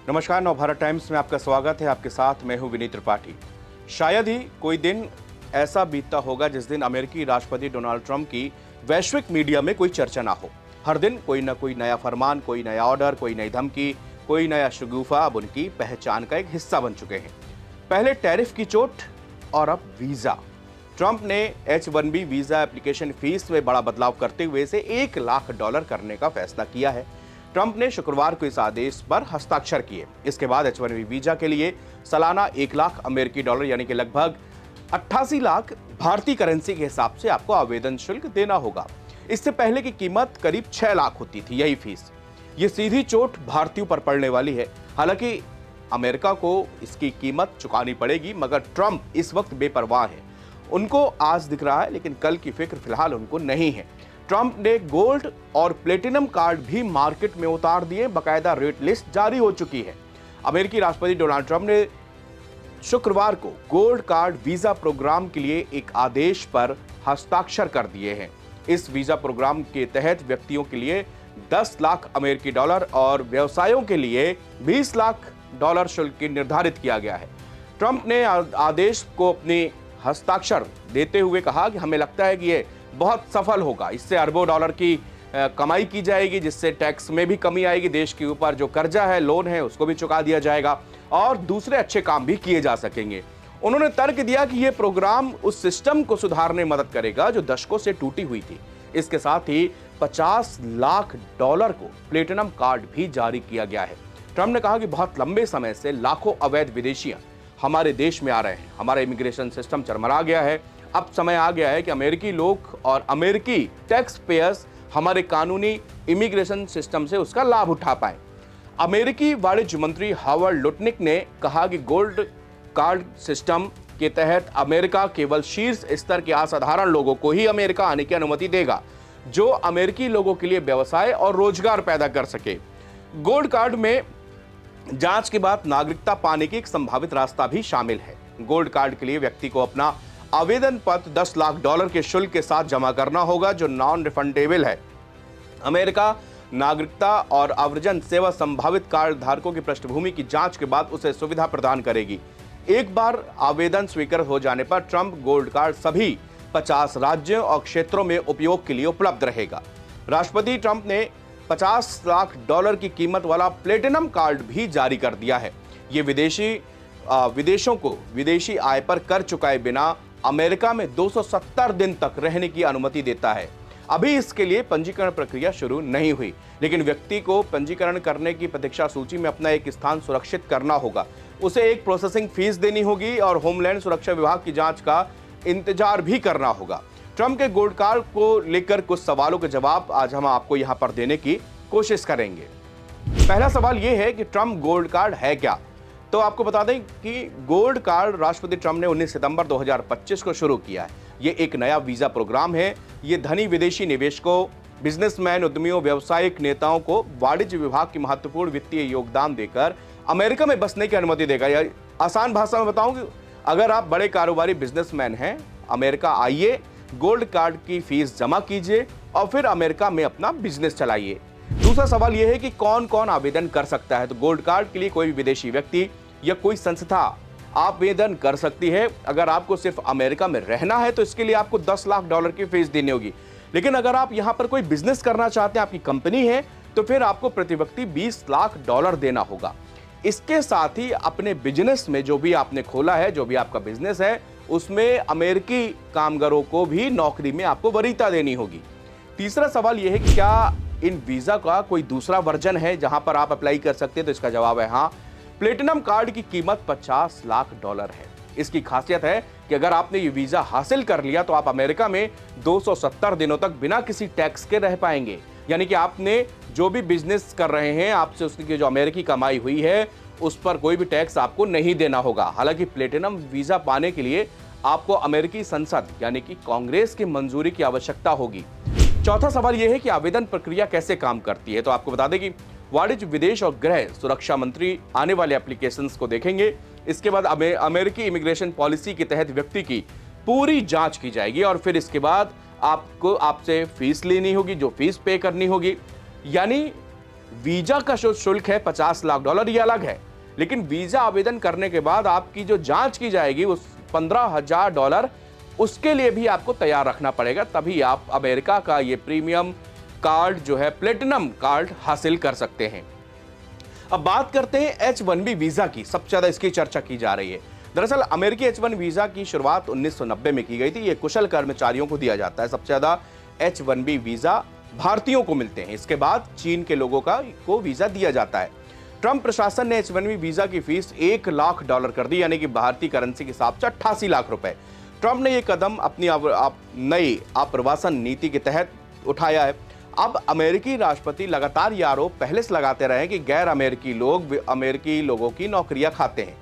नमस्कार, नवभारत टाइम्स में आपका स्वागत है। आपके साथ मैं हूं विनीत त्रिपाठी। शायद ही कोई दिन ऐसा बीतता होगा जिस दिन अमेरिकी राष्ट्रपति डोनाल्ड ट्रंप की वैश्विक मीडिया में कोई चर्चा ना हो। हर दिन कोई ना कोई नया फरमान, कोई नया ऑर्डर, कोई नई धमकी, कोई नया शगुफा अब उनकी पहचान का एक हिस्सा बन चुके हैं। पहले टैरिफ की चोट और अब वीजा। ट्रंप ने H-1B वीजा एप्लीकेशन फीस में बड़ा बदलाव करते हुए इसे $1 लाख करने का फैसला किया है। ट्रंप ने शुक्रवार को इस आदेश पर हस्ताक्षर किए। इसके बाद H-1B वीजा के लिए सालाना $1 लाख यानी कि लगभग 88 लाख भारतीय करेंसी के हिसाब से आपको आवेदन शुल्क देना होगा। इससे पहले की कीमत करीब 6 लाख होती थी यही फीस। ये सीधी चोट भारतीयों पर पड़ने वाली है। हालांकि अमेरिका को इसकी कीमत चुकानी पड़ेगी, मगर ट्रंप इस वक्त बेपरवाह है। उनको आज दिख रहा है, लेकिन कल की फिक्र फिलहाल उनको नहीं है। ट्रंप ने गोल्ड और प्लेटिनम कार्ड भी मार्केट में उतार दिए। बकायदा रेट लिस्ट जारी हो चुकी है। अमेरिकी राष्ट्रपति डोनाल्ड ट्रंप ने शुक्रवार को गोल्ड कार्ड वीजा प्रोग्राम के लिए एक आदेश पर हस्ताक्षर कर दिए हैं। इस वीजा प्रोग्राम के तहत व्यक्तियों के लिए $10 लाख और व्यवसायों के लिए $20 लाख शुल्क निर्धारित किया गया है। ट्रंप ने आदेश को अपनी हस्ताक्षर देते हुए कहा कि हमें लगता है कि ये बहुत सफल होगा। इससे अरबों डॉलर की कमाई की जाएगी, जिससे टैक्स में भी कमी आएगी। देश के ऊपर जो कर्जा है, लोन है, उसको भी चुका दिया जाएगा और दूसरे अच्छे काम भी किए जा सकेंगे। उन्होंने तर्क दिया कि यह प्रोग्राम उस सिस्टम को सुधारने में मदद करेगा जो दशकों से टूटी हुई थी। इसके साथ ही $50 लाख को प्लेटिनम कार्ड भी जारी किया गया है। ट्रंप ने कहा कि बहुत लंबे समय से लाखों अवैध विदेशियां हमारे देश में आ रहे हैं। हमारा इमिग्रेशन सिस्टम चरमरा गया है। अब समय आ गया है कि अमेरिकी लोग और अमेरिकी टैक्स पेयर्स हमारे कानूनी इमिग्रेशन सिस्टम से उसका लाभ उठा पाए। अमेरिकी वाणिज्य मंत्री हावर्ड लुटनिक ने कहा कि गोल्ड कार्ड सिस्टम के तहत अमेरिका केवल शीर्ष स्तर के असाधारण लोगों को ही अमेरिका आने की अनुमति देगा, जो अमेरिकी लोगों के लिए व्यवसाय और रोजगार पैदा कर सके। गोल्ड कार्ड में जांच के बाद नागरिकता पाने की एक संभावित रास्ता भी शामिल है। गोल्ड कार्ड के लिए व्यक्ति को अपना आवेदन पत्र $10 लाख के शुल्क के साथ जमा करना होगा, जो नॉन रिफंडेबल है। अमेरिका नागरिकता और आव्रजन सेवा संभावित कार्ड धारकों की पृष्ठभूमि की जांच के बाद उसे सुविधा प्रदान करेगी। एक बार आवेदन स्वीकृत हो जाने पर ट्रंप गोल्ड कार्ड सभी 50 राज्यों और क्षेत्रों में उपयोग के लिए उपलब्ध रहेगा। राष्ट्रपति ट्रंप ने $50 लाख की कीमत वाला प्लेटिनम कार्ड भी जारी कर दिया है। ये विदेशों को विदेशी आय पर कर चुकाए बिना अमेरिका में 270 दिन तक रहने की अनुमति देता है। अभी इसके लिए पंजीकरण प्रक्रिया शुरू नहीं हुई, लेकिन व्यक्ति को पंजीकरण करने की प्रतीक्षा सूची में अपना एक स्थान सुरक्षित करना होगा। उसे एक प्रोसेसिंग फीस देनी होगी और होमलैंड सुरक्षा विभाग की जांच का इंतजार भी करना होगा। ट्रंप के गोल्ड कार्ड को लेकर कुछ सवालों के जवाब आज हम आपको यहां पर देने की कोशिश करेंगे। पहला सवाल यह है कि ट्रंप गोल्ड कार्ड है क्या? तो आपको बता दें कि गोल्ड कार्ड राष्ट्रपति ट्रंप ने 19 सितंबर 2025 को शुरू किया है। ये एक नया वीजा प्रोग्राम है। ये धनी विदेशी निवेशकों, बिजनेसमैन, उद्यमियों, व्यावसायिक नेताओं को वाणिज्य विभाग की महत्वपूर्ण वित्तीय योगदान देकर अमेरिका में बसने की अनुमति देगा। या आसान भाषा में बताऊं कि अगर आप बड़े कारोबारी बिजनेसमैन हैं, अमेरिका आइए, गोल्ड कार्ड की फीस जमा कीजिए और फिर अमेरिका में अपना बिजनेस चलाइए। दूसरा सवाल यह है कि कौन कौन आवेदन कर सकता है। तो गोल्ड कार्ड के लिए कोई भी विदेशी व्यक्ति या कोई संस्था आवेदन कर सकती है। अगर आपको सिर्फ अमेरिका में रहना है तो इसके लिए आपको $10 लाख की फीस देनी होगी। लेकिन अगर आप यहां पर कोई बिजनेस करना चाहते हैं, आपकी कंपनी है, तो फिर आपको प्रति व्यक्ति $20 लाख देना होगा। इसके साथ ही अपने बिजनेस में जो भी आपने खोला है, जो भी आपका बिजनेस है, उसमें अमेरिकी कामगारों को भी नौकरी में आपको वरीयता देनी होगी। तीसरा सवाल यह है कि क्या इन वीजा का कोई दूसरा वर्जन है जहां पर आप अप्लाई कर सकते हैं? तो इसका जवाब है हाँ। प्लेटिनम कार्ड की कीमत $50 लाख है। इसकी खासियत है कि अगर आपने ये वीजा हासिल कर लिया तो आप अमेरिका में 270 दिनों तक बिना किसी टैक्स के रह पाएंगे। यानी कि आपने जो भी बिजनेस कर रहे हैं, आपसे उसकी जो अमेरिकी कमाई हुई है, उस पर कोई भी टैक्स आपको नहीं देना होगा। हालांकि प्लेटिनम वीजा पाने के लिए आपको अमेरिकी संसद यानी कि कांग्रेस की मंजूरी की आवश्यकता होगी। चौथा सवाल यह है कि आवेदन प्रक्रिया कैसे काम करती है। तो आपको बता दें कि वाणिज्य, विदेश और गृह सुरक्षा मंत्री आने वाले एप्लीकेशंस को देखेंगे। इसके बाद अमेरिकी इमिग्रेशन पॉलिसी के तहत व्यक्ति की पूरी जांच की जाएगी और फिर इसके बाद आपसे फीस लेनी होगी, जो फीस पे करनी होगी। यानी वीजा का जो शुल्क है $50 लाख, ये अलग है, लेकिन वीजा आवेदन करने के बाद आपकी जो जांच की जाएगी उस $15,000 उसके लिए भी आपको तैयार रखना पड़ेगा, तभी आप अमेरिका का ये प्रीमियम कार्ड जो है, प्लेटिनम कार्ड हासिल कर सकते हैं। अब बात करते हैं H1B वीजा की। सबसे ज्यादा इसकी चर्चा की जा रही है। दरअसल अमेरिकी H1 वीजा की शुरुआत 1990 में की गई थी। ये कुशल कर्मचारियों को दिया जाता है। सबसे ज्यादा H1B वीजा भारतीयों को मिलते हैं। इसके बाद चीन के लोगों को वीजा दिया जाता है। ट्रंप प्रशासन ने H1B वीजा की फीस $1 लाख कर दी, यानी कि भारतीय करेंसी के हिसाब से 88 लाख रुपए। ट्रंप ने यह कदम अपनी नई आप्रवासन नीति के तहत उठाया है। अब अमेरिकी राष्ट्रपति लगातार ये आरोप पहले से लगाते रहे कि गैर अमेरिकी लोग अमेरिकी लोगों की नौकरियां खाते हैं।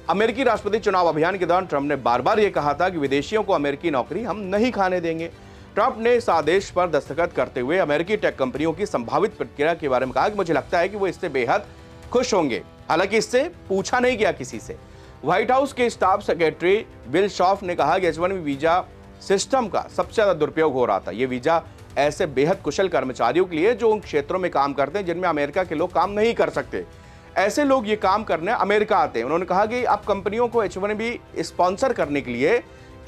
अमेरिकी राष्ट्रपति चुनाव अभियान के दौरान ट्रंप ने बार बार ये कहा था कि विदेशियों को अमेरिकी नौकरी हम नहीं खाने देंगे। ट्रंप ने इस आदेश पर दस्तखत करते हुए अमेरिकी टेक कंपनियों की संभावित प्रतिक्रिया के बारे में कहा कि मुझे लगता है कि वो इससे बेहद खुश होंगे। हालांकि इससे पूछा नहीं गया किसी से। व्हाइट हाउस के स्टाफ सेक्रेटरी विल शॉफ ने कहा कि H1B वीजा सिस्टम का सबसे ज्यादा दुरुपयोग हो रहा था। ये वीजा ऐसे बेहद कुशल कर्मचारियों के लिए जो उन क्षेत्रों में काम करते हैं जिनमें अमेरिका के लोग काम नहीं कर सकते। ऐसे लोग ये काम करने अमेरिका आते हैं। उन्होंने कहा कि अब कंपनियों को H1B स्पॉन्सर करने के लिए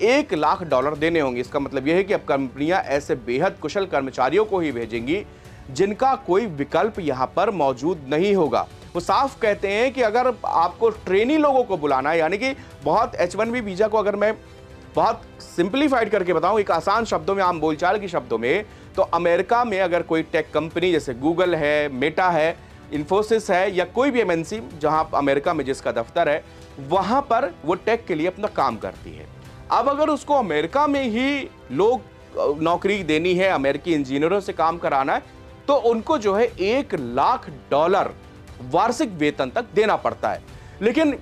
$1 लाख देने होंगे। इसका मतलब यह है कि अब कंपनियां ऐसे बेहद कुशल कर्मचारियों को ही भेजेंगी जिनका कोई विकल्प यहां पर मौजूद नहीं होगा। वो साफ कहते हैं कि अगर आपको ट्रेनी लोगों को बुलाना है, यानी कि बहुत H1B वीजा को अगर मैं बहुत सिंप्लीफाइड करके बताऊं, एक आसान शब्दों में, आम बोलचाल के शब्दों में, तो अमेरिका में अगर कोई टेक कंपनी जैसे गूगल है, मेटा है, इन्फोसिस है या कोई भी MNC जहां अमेरिका में जिसका दफ्तर है, वहां पर वो टेक के लिए अपना काम करती है। अब अगर उसको अमेरिका में ही लोग नौकरी देनी है, अमेरिकी इंजीनियरों से काम कराना है, तो उनको जो है $1 लाख वार्षिक वेतन तक देना पड़ता है। लेकिन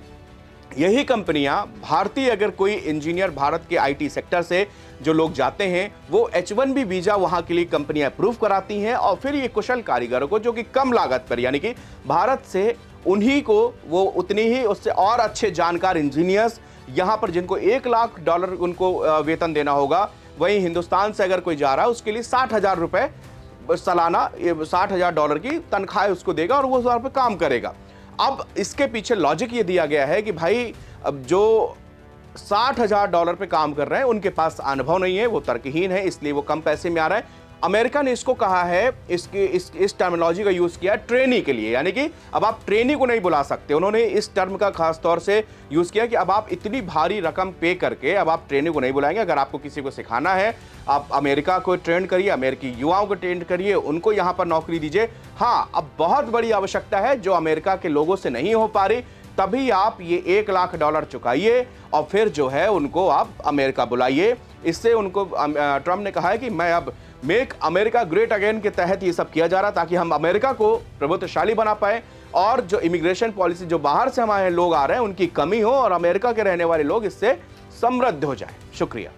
यही कंपनियां भारतीय, अगर कोई इंजीनियर भारत के IT सेक्टर से जो लोग जाते हैं, वो H1B वीजा वहां के लिए कंपनियां अप्रूव कराती हैं और फिर ये कुशल कारीगरों को, जो कि कम लागत पर, यानी कि भारत से उन्हीं को वो उतनी ही उससे और अच्छे जानकार इंजीनियर्स यहां पर, जिनको $1 लाख उनको वेतन देना होगा, वहीं हिंदुस्तान से अगर कोई जा रहा है उसके लिए $60,000 सालाना, $60,000 की तनख्वाह उसको देगा और वो वहां पर काम करेगा। अब इसके पीछे लॉजिक ये दिया गया है कि भाई अब जो $60,000 पे काम कर रहे हैं उनके पास अनुभव नहीं है, वो तर्कहीन है, इसलिए वो कम पैसे में आ रहा है। अमेरिका ने इसको कहा है, इस टर्मिनोलॉजी का यूज किया ट्रेनी के लिए, यानी कि अब आप ट्रेनी को नहीं बुला सकते। उन्होंने इस टर्म का खास तौर से यूज किया कि अब आप इतनी भारी रकम पे करके अब आप ट्रेनी को नहीं बुलाएंगे। अगर आपको किसी को सिखाना है, आप अमेरिका को ट्रेन करिए, अमेरिकी युवाओं को ट्रेन करिए, उनको यहाँ पर नौकरी दीजिए। हाँ, अब बहुत बड़ी आवश्यकता है जो अमेरिका के लोगों से नहीं हो पा रही, तभी आप ये $1 लाख चुकाइए और फिर जो है उनको आप अमेरिका बुलाइए। इससे उनको ट्रंप ने कहा है कि मैं अब मेक अमेरिका ग्रेट अगेन के तहत ये सब किया जा रहा, ताकि हम अमेरिका को प्रभुत्वशाली बना पाए और जो इमिग्रेशन पॉलिसी, जो बाहर से हमारे लोग आ रहे हैं, उनकी कमी हो और अमेरिका के रहने वाले लोग इससे समृद्ध हो जाएं। शुक्रिया।